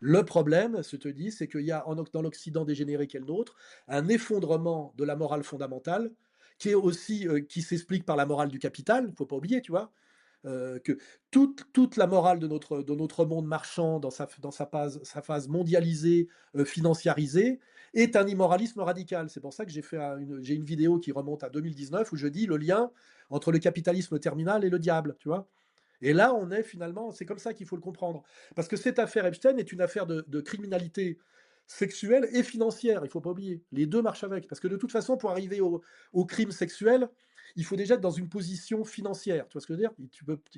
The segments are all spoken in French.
Le problème, je te dis, c'est qu'il y a dans l'Occident dégénéré qu'est le nôtre, un effondrement de la morale fondamentale, qui est aussi, qui s'explique par la morale du capital, il ne faut pas oublier, tu vois? Que toute la morale de notre monde marchand dans sa phase mondialisée, financiarisée, est un immoralisme radical. C'est pour ça que j'ai une vidéo qui remonte à 2019 où je dis le lien entre le capitalisme terminal et le diable, tu vois? Et là, on est finalement, c'est comme ça qu'il faut le comprendre. Parce que cette affaire Epstein est une affaire de criminalité sexuelle et financière, il ne faut pas oublier. Les deux marchent avec. Parce que de toute façon, pour arriver au crime sexuel, il faut déjà être dans une position financière. Tu vois ce que je veux dire?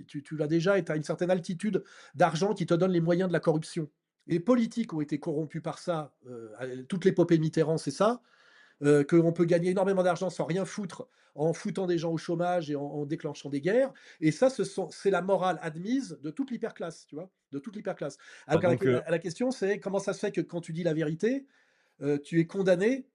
Tu l'as déjà et tu as une certaine altitude d'argent qui te donne les moyens de la corruption. Les politiques ont été corrompus par ça. Toute l'épopée Mitterrand, c'est ça. Qu'on peut gagner énormément d'argent sans rien foutre, en foutant des gens au chômage et en déclenchant des guerres. Et ça, c'est la morale admise de toute l'hyperclasse, tu vois, de toute l'hyperclasse. Ah, Alors, donc, la question, c'est comment ça se fait que quand tu dis la vérité, tu es condamné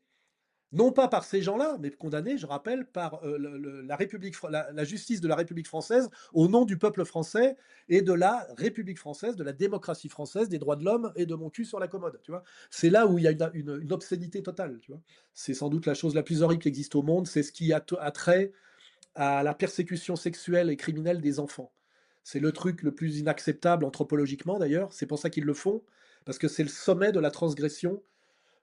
non pas par ces gens-là, mais condamné, je rappelle, par la République, la justice de la République française, au nom du peuple français et de la République française, de la démocratie française, des droits de l'homme et de mon cul sur la commode. Tu vois, c'est là où il y a une obscénité totale. Tu vois, c'est sans doute la chose la plus horrible qui existe au monde. C'est ce qui a trait à la persécution sexuelle et criminelle des enfants. C'est le truc le plus inacceptable anthropologiquement d'ailleurs. C'est pour ça qu'ils le font, parce que c'est le sommet de la transgression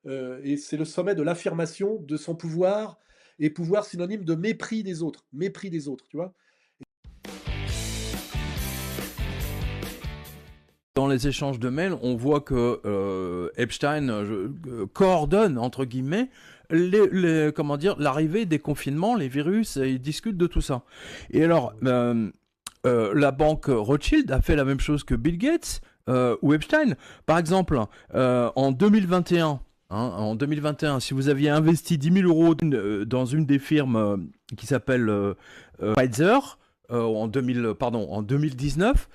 et c'est le sommet de l'affirmation de son pouvoir, et pouvoir synonyme de mépris des autres, tu vois. dans les échanges de mails, on voit que Epstein coordonne, entre guillemets, comment dire, l'arrivée des confinements, les virus, et ils discutent de tout ça. Et alors, la banque Rothschild a fait la même chose que Bill Gates ou Epstein. Par exemple, en 2021, en 2021, si vous aviez investi 10 000 euros dans une des firmes qui s'appelle Pfizer, en 2019,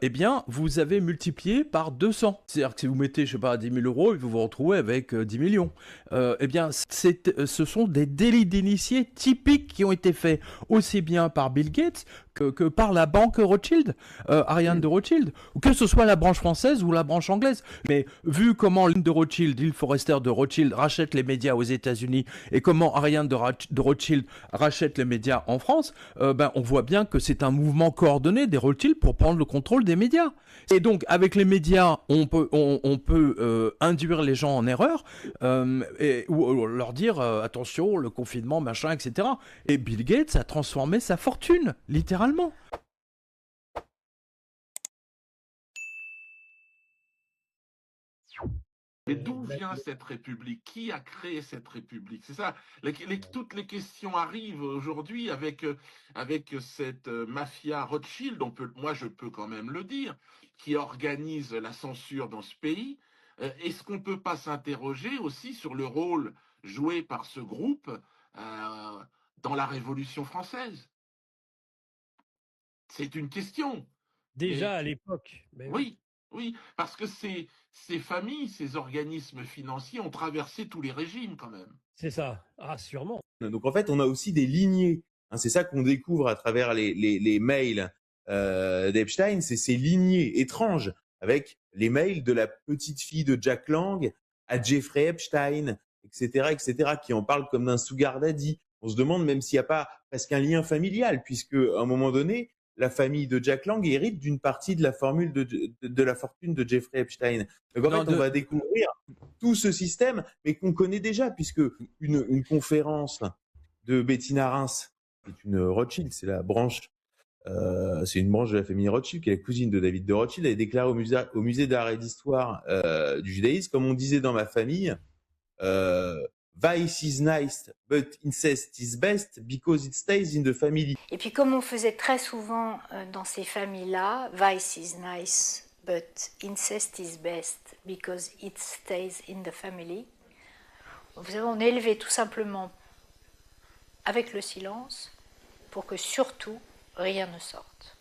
eh bien, vous avez multiplié par 200. C'est-à-dire que si vous mettez, je sais pas, 10 000 euros, vous vous retrouvez avec 10 millions. Eh bien, ce sont des délits d'initiés typiques qui ont été faits aussi bien par Bill Gates que par la banque Rothschild, Ariane de Rothschild, ou que ce soit la branche française ou la branche anglaise. Mais vu comment l'île de Rothschild, l'île Forrester de Rothschild rachète les médias aux États-Unis et comment Ariane de Rothschild rachète les médias en France, ben, on voit bien que c'est un mouvement coordonné des Rothschild pour prendre le contrôle des médias. Et donc, avec les médias, on peut induire les gens en erreur ou leur dire attention, le confinement, machin, etc. Et Bill Gates a transformé sa fortune, littéralement. Mais d'où vient cette république? Qui a créé cette république? C'est ça. Toutes les questions arrivent aujourd'hui avec cette mafia Rothschild, moi je peux quand même le dire, qui organise la censure dans ce pays. Est-ce qu'on ne peut pas s'interroger aussi sur le rôle joué par ce groupe dans la Révolution française? C'est une question. Et Déjà à l'époque, ben oui, oui, oui, parce que ces familles, ces organismes financiers ont traversé tous les régimes quand même. c'est ça. Ah, sûrement. Donc en fait, on a aussi des lignées. Hein, c'est ça qu'on découvre à travers les mails d'Epstein, c'est ces lignées étranges avec les mails de la petite fille de Jack Lang à Jeffrey Epstein, etc., qui en parlent comme d'un sugar daddy. On se demande même s'il n'y a pas presque un lien familial, puisque à un moment donné, la famille de Jack Lang hérite d'une partie de la formule de la fortune de Jeffrey Epstein. Donc en Non, fait, on va découvrir tout ce système, mais qu'on connaît déjà, puisque une conférence de Bettina Reims, qui est une Rothschild, c'est une branche de la famille Rothschild, qui est la cousine de David de Rothschild, elle est déclarée au musée d'art et d'histoire du judaïsme, comme on disait dans ma famille, Vice is nice, but incest is best because it stays in the family. Et puis comme on faisait très souvent dans ces familles-là, Vice is nice, but incest is best because it stays in the family. Vous savez, on est élevé tout simplement avec le silence pour que surtout rien ne sorte.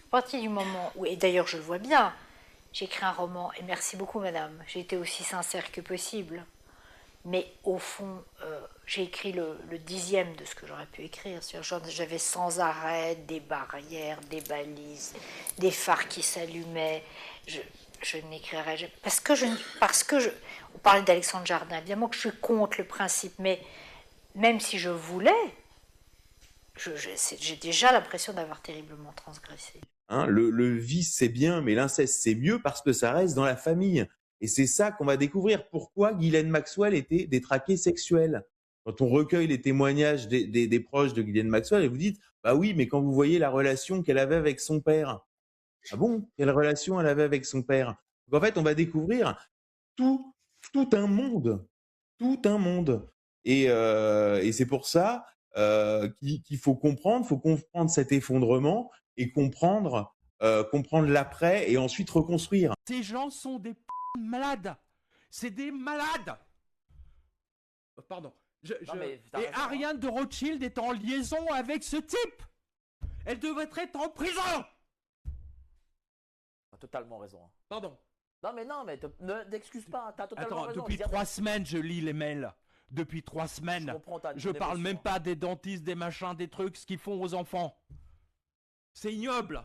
À partir du moment où, et d'ailleurs je le vois bien, j'ai écrit un roman, et merci beaucoup madame, j'ai été aussi sincère que possible, mais au fond, j'ai écrit le 10e de ce que j'aurais pu écrire. J'avais sans arrêt des barrières, des balises, des phares qui s'allumaient. je n'écrirai jamais. On parlait d'Alexandre Jardin, évidemment que je suis contre le principe, mais même si je voulais, j'ai déjà l'impression d'avoir terriblement transgressé. Hein, le vice, c'est bien, mais l'inceste, c'est mieux parce que ça reste dans la famille. Et c'est ça qu'on va découvrir. Pourquoi Ghislaine Maxwell était détraquée sexuelle. Quand on recueille les témoignages des proches de Ghislaine Maxwell, et vous dites, bah oui, mais quand vous voyez la relation qu'elle avait avec son père, ah bon, quelle relation elle avait avec son père? Donc en fait, on va découvrir tout un monde, tout un monde. Et c'est pour ça qu'il faut comprendre cet effondrement et comprendre l'après et ensuite reconstruire. Ces gens sont des malades. C'est des malades. Pardon. Et Ariane de Rothschild est en liaison avec ce type. Elle devrait être en prison. T'as totalement raison. Pardon. Non, mais ne t'excuse pas, t'as totalement raison. Depuis 3 semaines, je lis les mails. Depuis 3 semaines. Je parle même pas des dentistes, des machins, des trucs, ce qu'ils font aux enfants. C'est ignoble.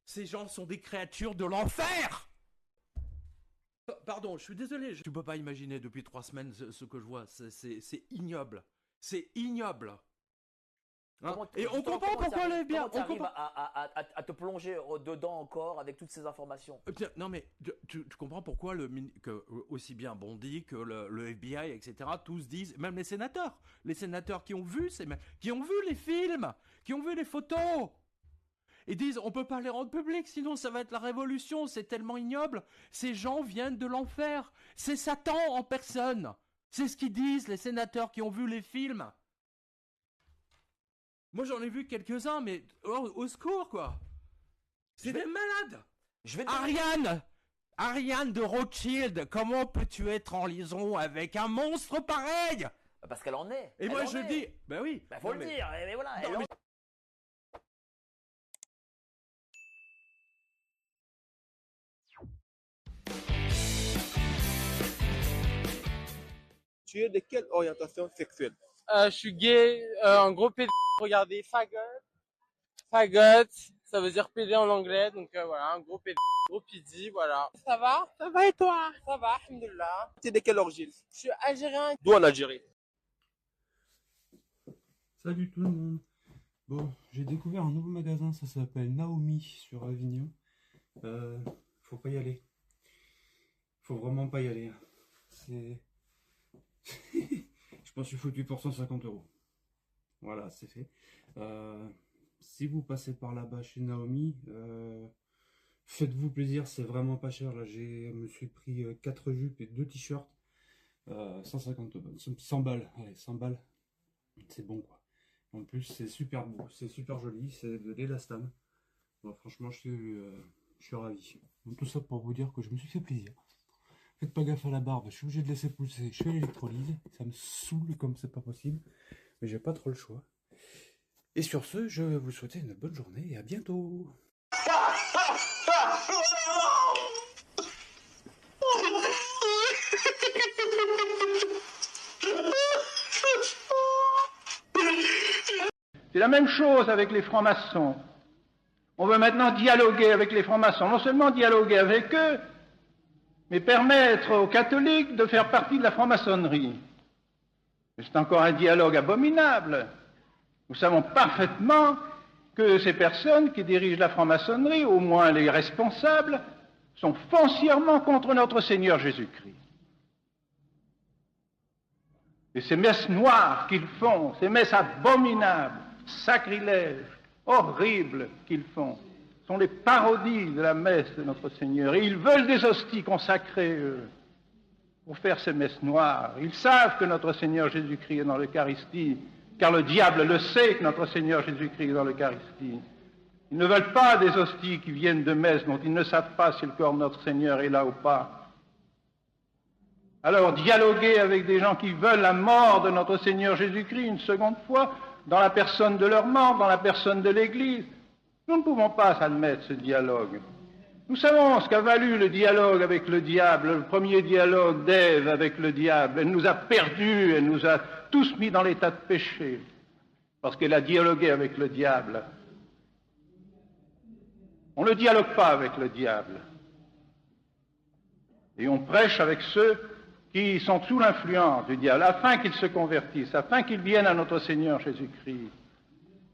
Ces gens sont des créatures de l'enfer. Pardon, je suis désolé. Tu peux pas imaginer depuis 3 semaines ce que je vois. C'est ignoble. C'est ignoble. Hein? Et on comprend pourquoi elle est bien. Comment tu arrives à te plonger dedans encore avec toutes ces informations? Non mais tu comprends pourquoi aussi bien Bondi que le FBI, etc. tous disent, même les sénateurs qui ont vu les films, qui ont vu les photos, ils disent on peut pas les rendre publics sinon ça va être la révolution. C'est tellement ignoble. Ces gens viennent de l'enfer. C'est Satan en personne. C'est ce qu'ils disent les sénateurs qui ont vu les films. Moi j'en ai vu quelques-uns, mais au secours quoi. C'est des malades. Ariane de Rothschild, comment peux-tu être en liaison avec un monstre pareil? Parce qu'elle en est. Et moi je dis, bah oui. Bah faut le dire, mais voilà. Tu es de quelle orientation sexuelle? Je suis gay, en gros pédé, regardez, faggot. Faggot, ça veut dire pédé en anglais, donc voilà, un gros pédé, gros pidi, voilà. Ça va? Ça va et toi? Ça va, alhamdoulilah. Tu es de quelle origine? Je suis algérien. D'où en Algérie? Salut tout le monde. Bon, j'ai découvert un nouveau magasin, ça s'appelle Naomi sur Avignon. Faut pas y aller. Faut vraiment pas y aller. C'est... Je m'en suis foutu pour 150 €. Voilà, c'est fait. Si vous passez par là-bas chez Naomi, faites-vous plaisir, c'est vraiment pas cher. Là, je me suis pris 4 jupes et 2 t-shirts. 100 balles. Allez, 100 balles. C'est bon quoi. En plus, c'est super beau, c'est super joli, c'est de l'élastam. Bon, franchement, je suis ravi. Donc, tout ça pour vous dire que je me suis fait plaisir. Faites pas gaffe à la barbe, je suis obligé de laisser pousser. Je fais l'électrolyse, ça me saoule comme c'est pas possible. Mais j'ai pas trop le choix. Et sur ce, je vais vous souhaiter une bonne journée et à bientôt. C'est la même chose avec les francs-maçons. On veut maintenant dialoguer avec les francs-maçons. Non seulement dialoguer avec eux, mais permettre aux catholiques de faire partie de la franc-maçonnerie. C'est encore un dialogue abominable. Nous savons parfaitement que ces personnes qui dirigent la franc-maçonnerie, au moins les responsables, sont foncièrement contre notre Seigneur Jésus-Christ. Et ces messes noires qu'ils font, ces messes abominables, sacrilèges, horribles qu'ils font, sont les parodies de la messe de notre Seigneur. Et ils veulent des hosties consacrées, eux, pour faire ces messes noires. Ils savent que notre Seigneur Jésus-Christ est dans l'Eucharistie, car le diable le sait que notre Seigneur Jésus-Christ est dans l'Eucharistie. Ils ne veulent pas des hosties qui viennent de messes dont ils ne savent pas si le corps de notre Seigneur est là ou pas. Alors, dialoguer avec des gens qui veulent la mort de notre Seigneur Jésus-Christ une seconde fois, dans la personne de leurs membres, dans la personne de l'Église, nous ne pouvons pas admettre ce dialogue. Nous savons ce qu'a valu le dialogue avec le diable, le premier dialogue d'Ève avec le diable. Elle nous a perdus, elle nous a tous mis dans l'état de péché, parce qu'elle a dialogué avec le diable. On ne dialogue pas avec le diable. Et on prêche avec ceux qui sont sous l'influence du diable, afin qu'ils se convertissent, afin qu'ils viennent à notre Seigneur Jésus-Christ.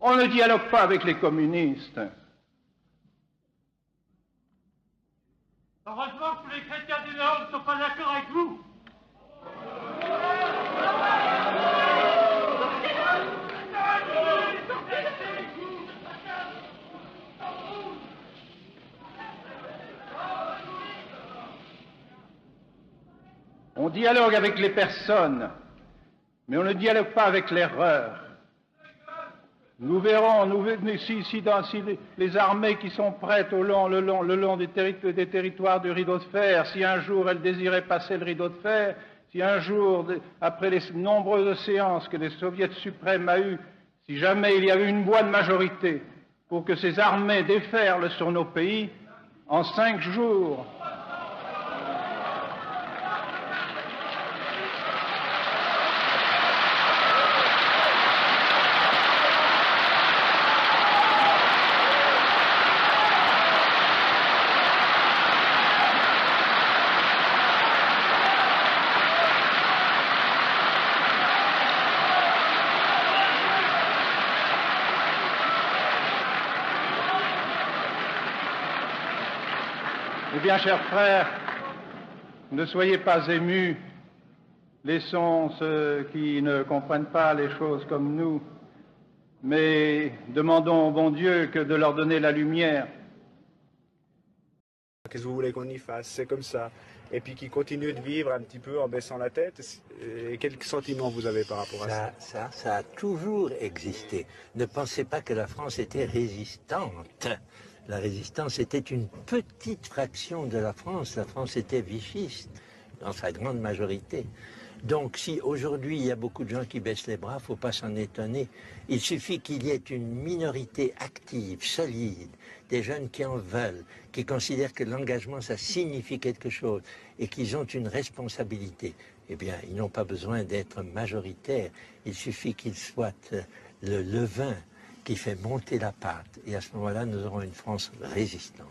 On ne dialogue pas avec les communistes. Heureusement que les chrétiens du Nord ne sont pas d'accord avec vous. On dialogue avec les personnes, mais on ne dialogue pas avec l'erreur. Nous verrons si les armées qui sont prêtes le long des territoires du rideau de fer, si un jour elles désiraient passer le rideau de fer, si un jour, après les nombreuses séances que les soviets suprêmes a eues, si jamais il y avait une voie de majorité pour que ces armées déferlent sur nos pays, en 5 jours, eh bien, chers frères, ne soyez pas émus, laissons ceux qui ne comprennent pas les choses comme nous, mais demandons au bon Dieu que de leur donner la lumière. Qu'est-ce que vous voulez qu'on y fasse? C'est comme ça. Et puis qui continue de vivre un petit peu en baissant la tête. Et quel sentiment vous avez par rapport à ça? Ça a toujours existé. Ne pensez pas que la France était résistante. La résistance était une petite fraction de la France. La France était vichiste, dans sa grande majorité. Donc si aujourd'hui il y a beaucoup de gens qui baissent les bras, il ne faut pas s'en étonner. Il suffit qu'il y ait une minorité active, solide, des jeunes qui en veulent, qui considèrent que l'engagement ça signifie quelque chose et qu'ils ont une responsabilité. Eh bien, ils n'ont pas besoin d'être majoritaires. Il suffit qu'ils soient le levain qui fait monter la pâte. Et à ce moment-là, nous aurons une France résistante.